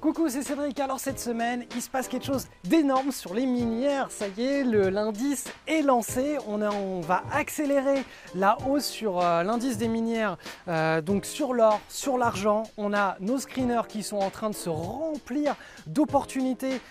Coucou, c'est Cédric. Alors cette semaine, il se passe quelque chose d'énorme sur les minières. Ça y est, l'indice est lancé. On va accélérer la hausse sur l'indice des minières. Donc sur l'or, sur l'argent, on a nos screeners qui sont en train de se remplir d'opportunités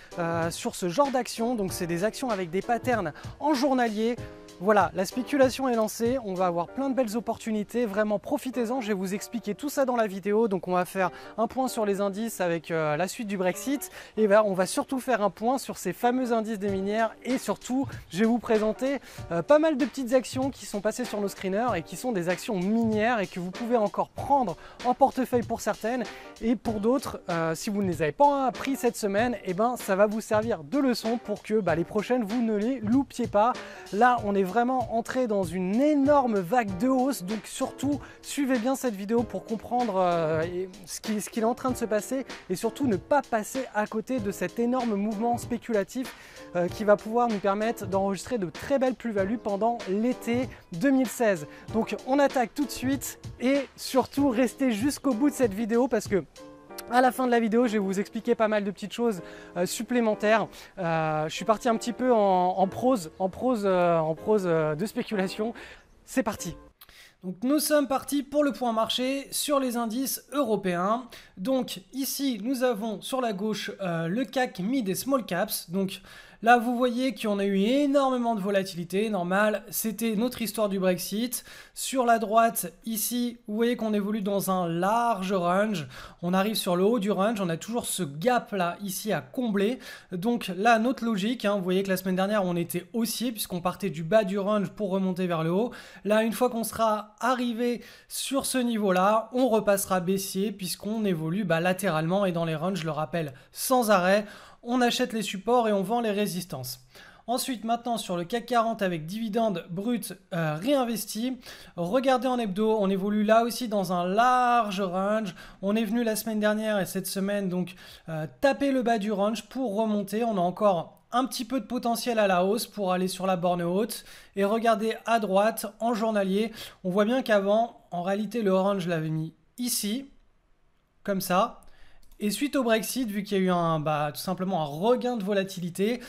sur ce genre d'actions. Donc c'est des actions avec des patterns en journalier. Voilà, la spéculation est lancée, on va avoir plein de belles opportunités, vraiment profitez-en, je vais vous expliquer tout ça dans la vidéo. Donc on va faire un point sur les indices avec la suite du Brexit et on va surtout faire un point sur ces fameux indices des minières et surtout je vais vous présenter pas mal de petites actions qui sont passées sur nos screeners et qui sont des actions minières et que vous pouvez encore prendre en portefeuille pour certaines et pour d'autres, si vous ne les avez pas pris cette semaine, ça va vous servir de leçon pour que les prochaines vous ne les loupiez pas. Là on est vraiment entré dans une énorme vague de hausse, donc surtout suivez bien cette vidéo pour comprendre ce qu'il est en train de se passer et surtout ne pas passer à côté de cet énorme mouvement spéculatif qui va pouvoir nous permettre d'enregistrer de très belles plus-values pendant l'été 2016. Donc on attaque tout de suite et surtout restez jusqu'au bout de cette vidéo parce que à la fin de la vidéo, je vais vous expliquer pas mal de petites choses supplémentaires. Je suis parti un petit peu en prose de spéculation. C'est parti. Donc nous sommes partis pour le point marché sur les indices européens. Donc ici, nous avons sur la gauche le CAC Mid et Small Caps. Donc là, vous voyez qu'on a eu énormément de volatilité, normal, c'était notre histoire du Brexit. Sur la droite, ici, vous voyez qu'on évolue dans un large range. On arrive sur le haut du range, on a toujours ce gap-là, ici, à combler. Donc là, notre logique, vous voyez que la semaine dernière, on était haussier, puisqu'on partait du bas du range pour remonter vers le haut. Là, une fois qu'on sera arrivé sur ce niveau-là, on repassera baissier, puisqu'on évolue latéralement et dans les ranges, je le rappelle, sans arrêt. On achète les supports et on vend les résistances. Ensuite, maintenant sur le CAC 40 avec dividendes bruts réinvestis, regardez en hebdo, on évolue là aussi dans un large range. On est venu la semaine dernière et cette semaine donc taper le bas du range pour remonter. On a encore un petit peu de potentiel à la hausse pour aller sur la borne haute. Et regardez à droite en journalier, on voit bien qu'avant, en réalité le range, je l'avais mis ici, comme ça. Et suite au Brexit, vu qu'il y a eu tout simplement un regain de volatilité,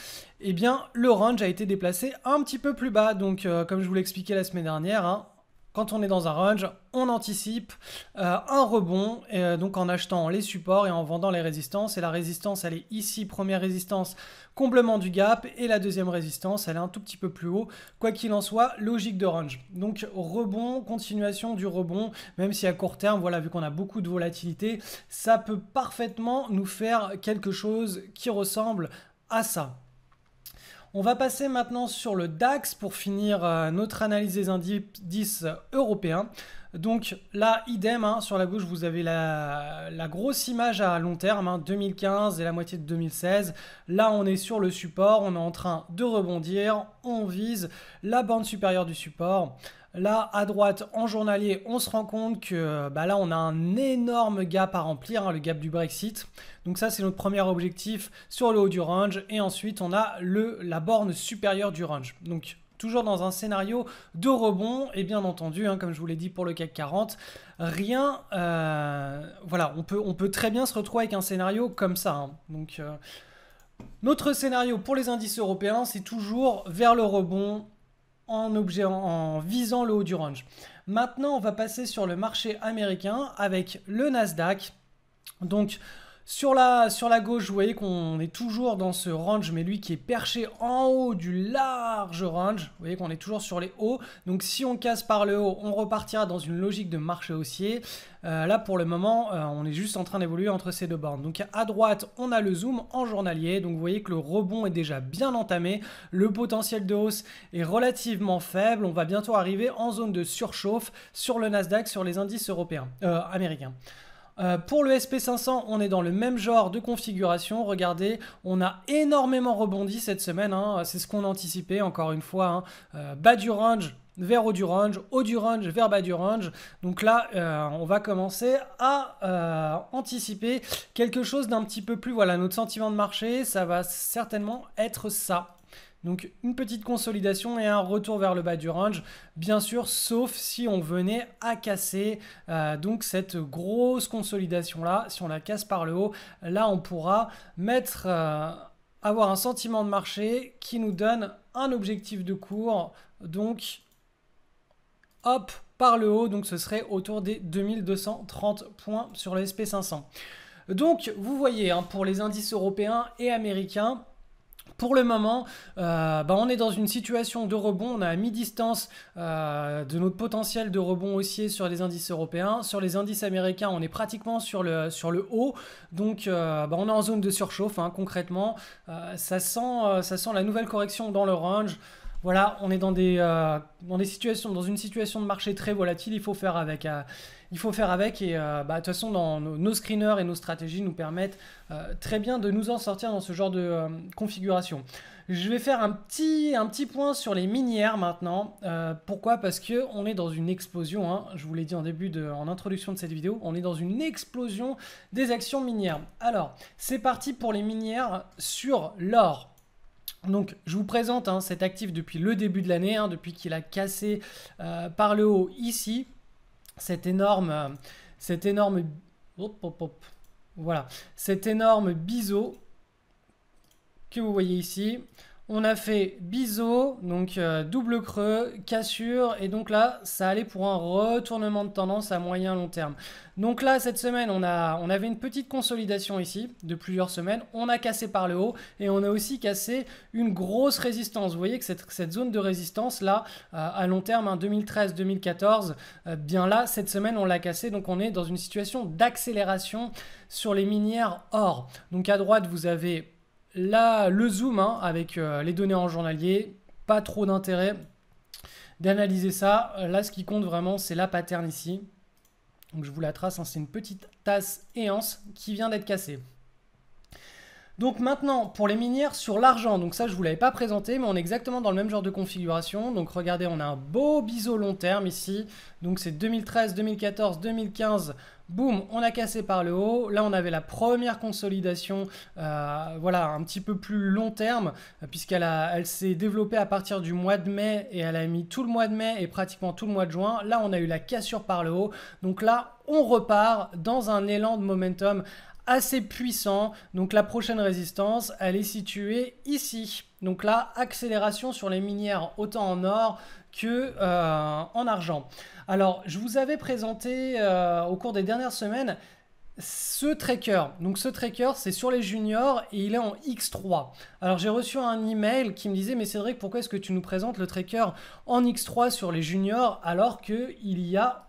le range a été déplacé un petit peu plus bas. Donc, comme je vous l'ai expliqué la semaine dernière, quand on est dans un range, on anticipe un rebond, donc en achetant les supports et en vendant les résistances. Et la résistance, elle est ici, première résistance, comblement du gap. Et la deuxième résistance, elle est un tout petit peu plus haut. Quoi qu'il en soit, logique de range. Donc rebond, continuation du rebond, même si à court terme, voilà, vu qu'on a beaucoup de volatilité, ça peut parfaitement nous faire quelque chose qui ressemble à ça. On va passer maintenant sur le DAX pour finir notre analyse des indices européens. Donc là, idem, sur la gauche, vous avez la grosse image à long terme, 2015 et la moitié de 2016. Là, on est sur le support, on est en train de rebondir, on vise la bande supérieure du support. Là, à droite, en journalier, on se rend compte que là, on a un énorme gap à remplir, le gap du Brexit. Donc ça, c'est notre premier objectif sur le haut du range. Et ensuite, on a la borne supérieure du range. Donc, toujours dans un scénario de rebond. Et bien entendu, comme je vous l'ai dit pour le CAC 40, rien... voilà, on peut très bien se retrouver avec un scénario comme ça. Donc, notre scénario pour les indices européens, c'est toujours vers le rebond, en visant le haut du range. Maintenant, on va passer sur le marché américain avec le Nasdaq. Donc, sur la gauche, vous voyez qu'on est toujours dans ce range, mais lui qui est perché en haut du large range. Vous voyez qu'on est toujours sur les hauts. Donc, si on casse par le haut, on repartira dans une logique de marché haussier. Là, pour le moment, on est juste en train d'évoluer entre ces deux bornes. Donc, à droite, on a le zoom en journalier. Donc, vous voyez que le rebond est déjà bien entamé. Le potentiel de hausse est relativement faible. On va bientôt arriver en zone de surchauffe sur le Nasdaq, sur les indices européens, américains. Pour le SP500, on est dans le même genre de configuration. Regardez, on a énormément rebondi cette semaine. C'est ce qu'on anticipait, encore une fois. Bas du range vers haut du range vers bas du range. Donc là, on va commencer à anticiper quelque chose d'un petit peu plus... Voilà, notre sentiment de marché, ça va certainement être ça. Donc une petite consolidation et un retour vers le bas du range, bien sûr, sauf si on venait à casser donc cette grosse consolidation là. Si on la casse par le haut, là on pourra avoir un sentiment de marché qui nous donne un objectif de cours, donc hop, par le haut, donc ce serait autour des 2230 points sur le SP500. Donc vous voyez, hein, pour les indices européens et américains, pour le moment, on est dans une situation de rebond. On est à mi-distance de notre potentiel de rebond haussier sur les indices européens. Sur les indices américains, on est pratiquement sur le haut. Donc, on est en zone de surchauffe, hein, concrètement. Ça sent la nouvelle correction dans le range. Voilà, on est dans une situation de marché très volatile. Il faut faire avec. Et de toute façon, nos screeners et nos stratégies nous permettent très bien de nous en sortir dans ce genre de configuration. Je vais faire un petit point sur les minières maintenant. Pourquoi? Parce qu'on est dans une explosion, hein, je vous l'ai dit en introduction de cette vidéo, on est dans une explosion des actions minières. Alors, c'est parti pour les minières sur l'or. Donc je vous présente cet actif depuis le début de l'année, depuis qu'il a cassé par le haut ici, cet énorme biseau que vous voyez ici. On a fait biseau, donc double creux, cassure, et donc là, ça allait pour un retournement de tendance à moyen long terme. Donc là, cette semaine, on avait une petite consolidation ici de plusieurs semaines. On a cassé par le haut et on a aussi cassé une grosse résistance. Vous voyez que cette zone de résistance là, à long terme, 2013-2014, bien là, cette semaine, on l'a cassé. Donc on est dans une situation d'accélération sur les minières or. Donc à droite, vous avez là, le zoom avec les données en journalier, pas trop d'intérêt d'analyser ça. Là, ce qui compte vraiment, c'est la pattern ici. Donc, je vous la trace, c'est une petite tasse éance qui vient d'être cassée. Donc maintenant, pour les minières sur l'argent, donc ça je ne vous l'avais pas présenté, mais on est exactement dans le même genre de configuration. Donc regardez, on a un beau biseau long terme ici. Donc c'est 2013, 2014, 2015, boum, on a cassé par le haut. Là on avait la première consolidation, voilà, un petit peu plus long terme, puisqu'elle s'est développée à partir du mois de mai et elle a mis tout le mois de mai et pratiquement tout le mois de juin. Là on a eu la cassure par le haut. Donc là on repart dans un élan de momentum assez puissant. Donc la prochaine résistance, elle est située ici. Donc là, accélération sur les minières autant en or que en argent. Alors, je vous avais présenté au cours des dernières semaines ce tracker. Donc ce tracker, c'est sur les juniors et il est en X3. Alors j'ai reçu un email qui me disait: mais Cédric, pourquoi est-ce que tu nous présentes le tracker en X3 sur les juniors alors qu'il y a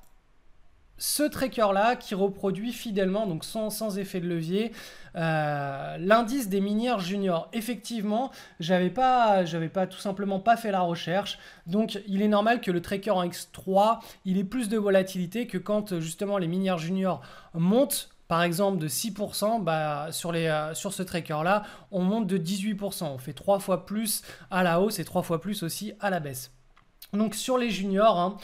ce tracker-là qui reproduit fidèlement, donc sans effet de levier, l'indice des minières juniors. Effectivement, j'avais pas tout simplement pas fait la recherche, donc il est normal que le tracker en X3, il ait plus de volatilité que quand justement les minières juniors montent. Par exemple de 6%, sur ce tracker-là, on monte de 18%. On fait 3 fois plus à la hausse et 3 fois plus aussi à la baisse. Donc sur les juniors,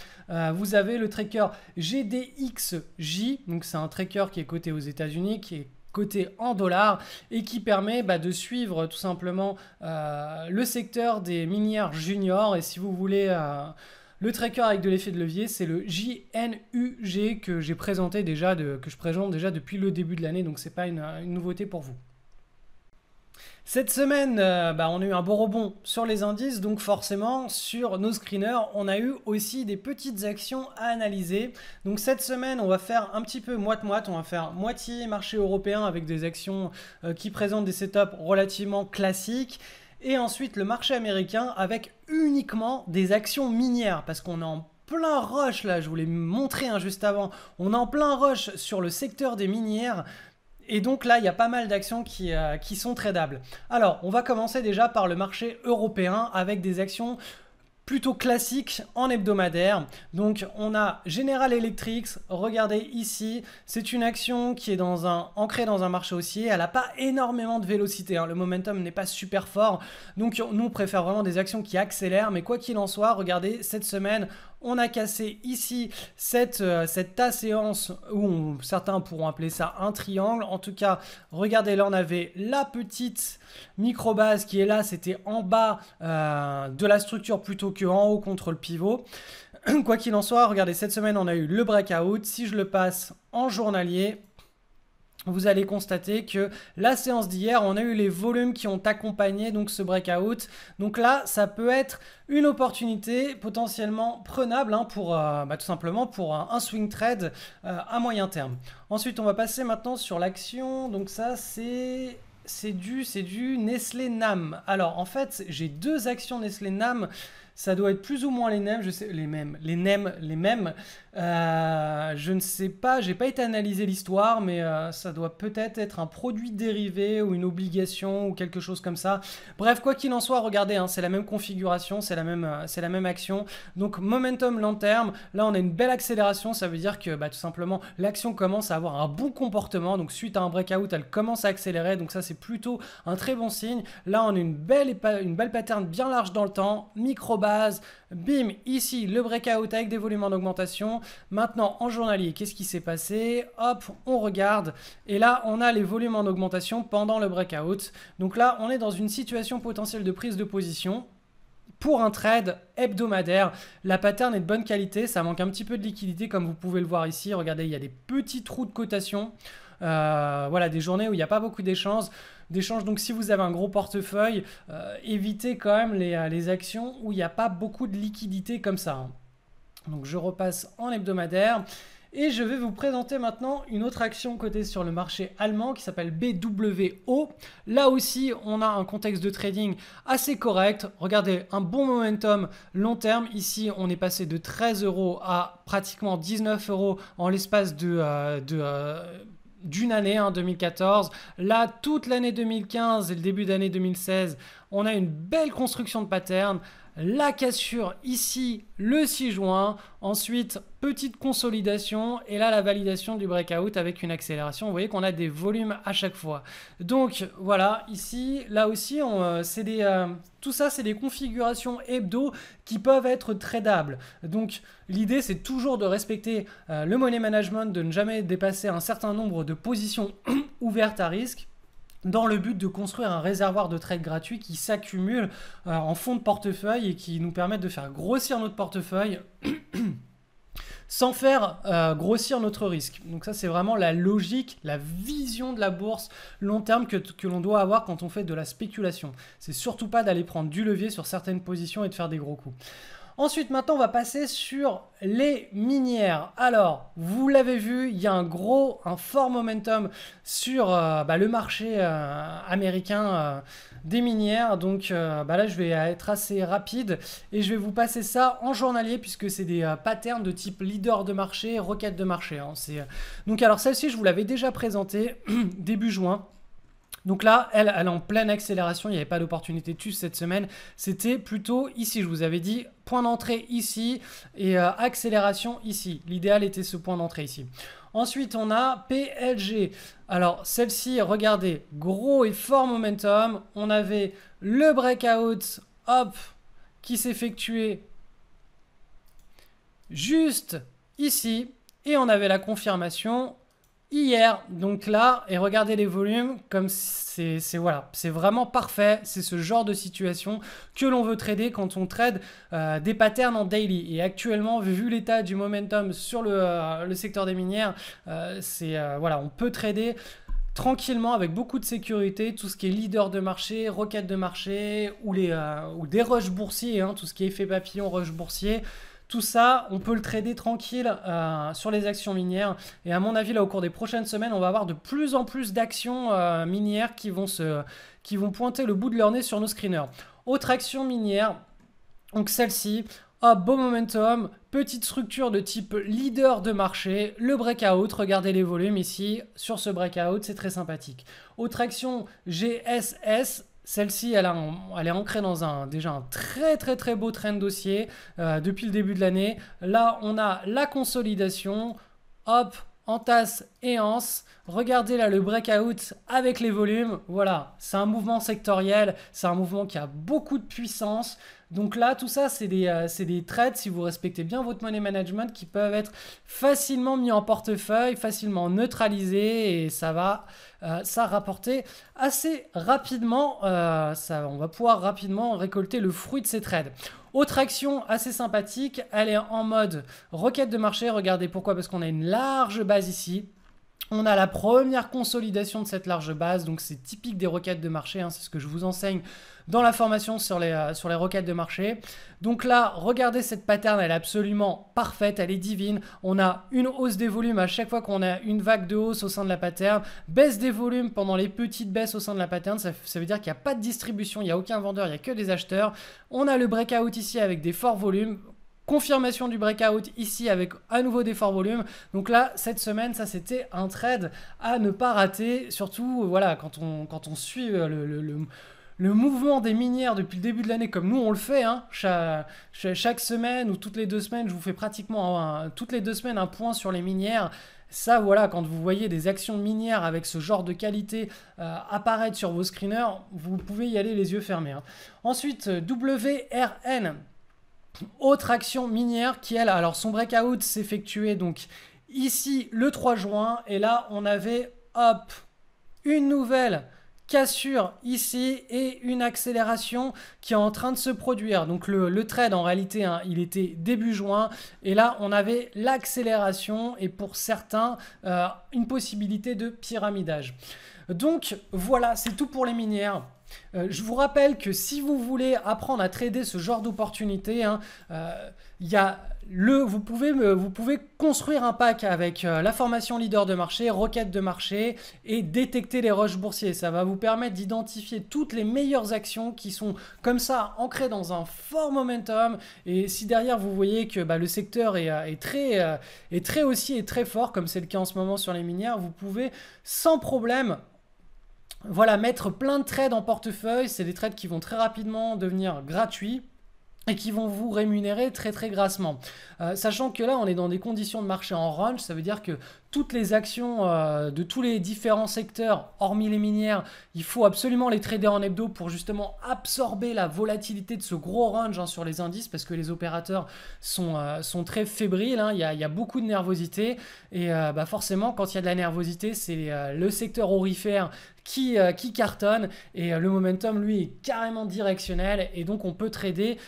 vous avez le tracker GDXJ, donc c'est un tracker qui est coté aux États-Unis, qui est coté en dollars et qui permet de suivre tout simplement le secteur des minières juniors. Et si vous voulez le tracker avec de l'effet de levier, c'est le JNUG que je présente déjà depuis le début de l'année, donc c'est pas une nouveauté pour vous. Cette semaine, on a eu un beau rebond sur les indices, donc forcément sur nos screeners, on a eu aussi des petites actions à analyser. Donc cette semaine, on va faire un petit peu moite-moite, on va faire moitié marché européen avec des actions qui présentent des setups relativement classiques. Et ensuite le marché américain avec uniquement des actions minières, parce qu'on est en plein rush là, je vous l'ai montré juste avant, on est en plein rush sur le secteur des minières. Et donc là, il y a pas mal d'actions qui sont tradables. Alors, on va commencer déjà par le marché européen avec des actions plutôt classiques en hebdomadaire. Donc, on a General Electric. Regardez ici, c'est une action qui est ancrée dans un marché haussier. Elle n'a pas énormément de vélocité. Le momentum n'est pas super fort. Donc, nous, on préfère vraiment des actions qui accélèrent. Mais quoi qu'il en soit, regardez, cette semaine, On a cassé ici cette tasse séance où certains pourront appeler ça un triangle. En tout cas, regardez, là on avait la petite micro-base qui est là, c'était en bas de la structure plutôt qu'en haut contre le pivot. Quoi qu'il en soit, regardez, cette semaine on a eu le breakout. Si je le passe en journalier, vous allez constater que la séance d'hier, on a eu les volumes qui ont accompagné donc ce breakout. Donc là, ça peut être une opportunité potentiellement prenable pour tout simplement pour un swing trade à moyen terme. Ensuite, on va passer maintenant sur l'action. Donc ça, c'est du Nestlé NAM. Alors en fait, j'ai deux actions Nestlé NAM. Ça doit être plus ou moins les mêmes, je sais, les mêmes. Je ne sais pas, j'ai pas été analyser l'histoire, mais ça doit peut-être être un produit dérivé ou une obligation ou quelque chose comme ça. Bref, quoi qu'il en soit, regardez, c'est la même configuration, c'est la même action. Donc momentum long terme, là on a une belle accélération, ça veut dire que tout simplement l'action commence à avoir un bon comportement. Donc suite à un breakout, elle commence à accélérer, donc ça c'est plutôt un très bon signe. Là on a une belle pattern bien large dans le temps, micro-base, bim, ici le breakout avec des volumes en augmentation. Maintenant en journalier, qu'est-ce qui s'est passé? Hop, on regarde et là on a les volumes en augmentation pendant le breakout. Donc là on est dans une situation potentielle de prise de position pour un trade hebdomadaire. La pattern est de bonne qualité, ça manque un petit peu de liquidité comme vous pouvez le voir ici. Regardez, il y a des petits trous de cotation. Voilà, des journées où il n'y a pas beaucoup d'échanges. Donc si vous avez un gros portefeuille, évitez quand même les actions où il n'y a pas beaucoup de liquidité comme ça. Donc je repasse en hebdomadaire. Et je vais vous présenter maintenant une autre action cotée sur le marché allemand qui s'appelle BWO. Là aussi, on a un contexte de trading assez correct. Regardez, un bon momentum long terme. Ici, on est passé de 13 € à pratiquement 19 € en l'espace d'une année, 2014. Là, toute l'année 2015 et le début d'année 2016, on a une belle construction de pattern. La cassure ici le 6 juin, ensuite petite consolidation et là la validation du breakout avec une accélération. Vous voyez qu'on a des volumes à chaque fois. Donc voilà, ici, là aussi, tout ça c'est des configurations hebdo qui peuvent être tradables. Donc l'idée c'est toujours de respecter le money management, de ne jamais dépasser un certain nombre de positions ouvertes à risque, dans le but de construire un réservoir de trade gratuit qui s'accumule en fond de portefeuille et qui nous permettent de faire grossir notre portefeuille sans faire grossir notre risque. Donc ça, c'est vraiment la logique, la vision de la bourse long terme que l'on doit avoir quand on fait de la spéculation. C'est surtout pas d'aller prendre du levier sur certaines positions et de faire des gros coups. Ensuite, maintenant, on va passer sur les minières. Alors, vous l'avez vu, il y a un fort momentum sur le marché américain des minières. Donc là, je vais être assez rapide et je vais vous passer ça en journalier puisque c'est des patterns de type leader de marché, requête de marché. Donc, alors, celle-ci, je vous l'avais déjà présentée début juin. Donc là, elle est en pleine accélération, il n'y avait pas d'opportunité dessus cette semaine. C'était plutôt ici, je vous avais dit, point d'entrée ici et accélération ici. L'idéal était ce point d'entrée ici. Ensuite, on a PLG. Alors, celle-ci, regardez, gros et fort momentum. On avait le breakout, hop, qui s'effectuait juste ici. Et on avait la confirmation hier, donc là, et regardez les volumes, comme c'est vraiment parfait. C'est ce genre de situation que l'on veut trader quand on trade des patterns en daily. Et actuellement, vu l'état du momentum sur le secteur des minières, on peut trader tranquillement avec beaucoup de sécurité tout ce qui est leader de marché, requête de marché ou des rushs boursiers, tout ce qui est effet papillon, rush boursier. Tout ça, on peut le trader tranquille sur les actions minières. Et à mon avis, là, au cours des prochaines semaines, on va avoir de plus en plus d'actions minières qui vont pointer le bout de leur nez sur nos screeners. Autre action minière, donc celle-ci, beau momentum, petite structure de type leader de marché, le breakout, regardez les volumes ici, sur ce breakout, c'est très sympathique. Autre action, GSS. Celle-ci, elle est ancrée dans déjà un très beau trend haussier depuis le début de l'année. Là, on a la consolidation, hop, en tasse et anse. Regardez là le breakout avec les volumes. Voilà, c'est un mouvement sectoriel, c'est un mouvement qui a beaucoup de puissance. Donc là, tout ça, c'est des trades, si vous respectez bien votre money management, qui peuvent être facilement mis en portefeuille, facilement neutralisés, et ça va rapporter assez rapidement. On va pouvoir rapidement récolter le fruit de ces trades. Autre action assez sympathique, elle est en mode requête de marché. Regardez pourquoi, parce qu'on a une large base ici. On a la première consolidation de cette large base, donc c'est typique des requêtes de marché, hein, c'est ce que je vous enseigne dans la formation sur les requêtes de marché. Donc là, regardez cette pattern, elle est absolument parfaite, elle est divine. On a une hausse des volumes à chaque fois qu'on a une vague de hausse au sein de la pattern, baisse des volumes pendant les petites baisses au sein de la pattern, ça veut dire qu'il n'y a pas de distribution, il n'y a aucun vendeur, il n'y a que des acheteurs. On a le breakout ici avec des forts volumes. Confirmation du breakout ici avec à nouveau des forts volumes. Donc là, cette semaine, ça c'était un trade à ne pas rater. Surtout, voilà, quand on suit le mouvement des minières depuis le début de l'année, comme nous on le fait, hein, chaque semaine ou toutes les 2 semaines, je vous fais pratiquement toutes les 2 semaines un point sur les minières. Ça, voilà, quand vous voyez des actions minières avec ce genre de qualité apparaître sur vos screeners, vous pouvez y aller les yeux fermés. Hein. Ensuite, WRN. Autre action minière qui, elle, alors son breakout s'effectuait donc ici le 3 juin. Et là, on avait, hop, une nouvelle cassure ici et une accélération qui est en train de se produire. Donc le trade, en réalité, hein, il était début juin. Et là, on avait l'accélération et pour certains, une possibilité de pyramidage. Donc voilà, c'est tout pour les minières. Je vous rappelle que si vous voulez apprendre à trader ce genre d'opportunité, hein, vous pouvez construire un pack avec la formation leader de marché, requête de marché et détecter les rushs boursiers. Ça va vous permettre d'identifier toutes les meilleures actions qui sont comme ça ancrées dans un fort momentum. Et si derrière vous voyez que le secteur est très haussier et très fort, comme c'est le cas en ce moment sur les minières, vous pouvez sans problème mettre plein de trades en portefeuille. C'est des trades qui vont très rapidement devenir gratuits et qui vont vous rémunérer très très grassement. Sachant que là, on est dans des conditions de marché en range, ça veut dire que toutes les actions de tous les différents secteurs, hormis les minières, il faut absolument les trader en hebdo pour justement absorber la volatilité de ce gros range, hein, sur les indices, parce que les opérateurs sont très fébriles, hein, il y a beaucoup de nervosité, et forcément, quand il y a de la nervosité, c'est le secteur aurifère qui cartonne, et le momentum, lui, est carrément directionnel, et donc on peut trader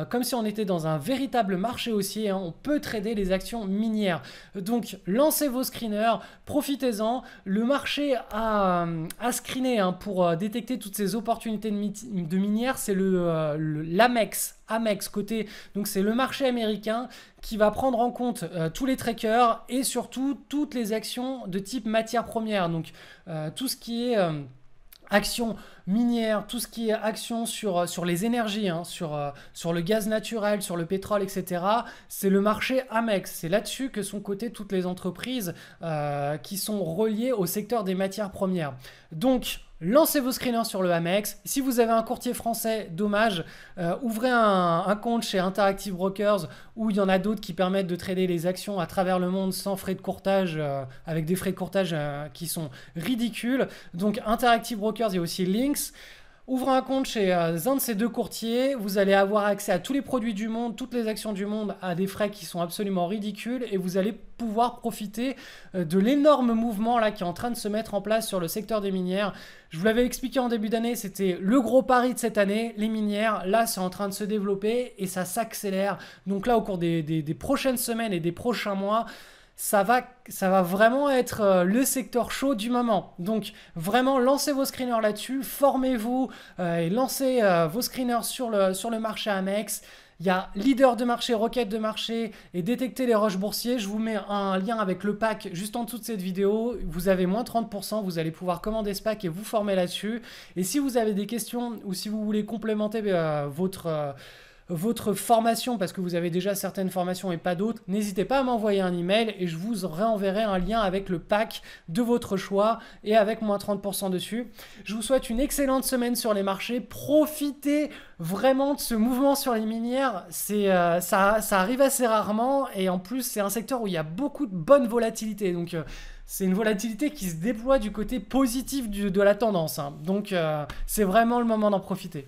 comme si on était dans un véritable marché haussier, hein, on peut trader les actions minières. Donc lancez vos screeners, profitez-en. Le marché à screener, hein, pour détecter toutes ces opportunités de minières, c'est l'Amex. Amex côté, donc c'est le marché américain qui va prendre en compte tous les traders et surtout toutes les actions de type matière première, donc tout ce qui est actions minières, tout ce qui est actions sur les énergies, hein, sur le gaz naturel, sur le pétrole, etc. C'est le marché Amex. C'est là-dessus que sont cotées toutes les entreprises qui sont reliées au secteur des matières premières. Donc, lancez vos screeners sur le Amex. Si vous avez un courtier français, dommage, ouvrez un compte chez Interactive Brokers, où il y en a d'autres qui permettent de trader les actions à travers le monde sans frais de courtage, avec des frais de courtage qui sont ridicules. Donc Interactive Brokers, il y a aussi Lynx. Ouvrez un compte chez un de ces 2 courtiers, vous allez avoir accès à tous les produits du monde, toutes les actions du monde à des frais qui sont absolument ridicules, et vous allez pouvoir profiter de l'énorme mouvement là qui est en train de se mettre en place sur le secteur des minières. Je vous l'avais expliqué en début d'année, c'était le gros pari de cette année, les minières. Là, c'est en train de se développer et ça s'accélère. Donc là, au cours des prochaines semaines et des prochains mois, ça va vraiment être le secteur chaud du moment. Donc vraiment, lancez vos screeners là-dessus, formez-vous et lancez vos screeners sur le marché Amex. Il y a leader de marché, requête de marché et détecter les rushs boursiers. Je vous mets un lien avec le pack juste en dessous de cette vidéo. Vous avez moins 30%, vous allez pouvoir commander ce pack et vous former là-dessus. Et si vous avez des questions ou si vous voulez complémenter votre formation parce que vous avez déjà certaines formations et pas d'autres, n'hésitez pas à m'envoyer un email et je vous réenverrai un lien avec le pack de votre choix et avec moins 30% dessus. Je vous souhaite une excellente semaine sur les marchés. Profitez vraiment de ce mouvement sur les minières. Ça arrive assez rarement et en plus, c'est un secteur où il y a beaucoup de bonne volatilité. Donc, c'est une volatilité qui se déploie du côté positif de la tendance, hein. Donc, c'est vraiment le moment d'en profiter.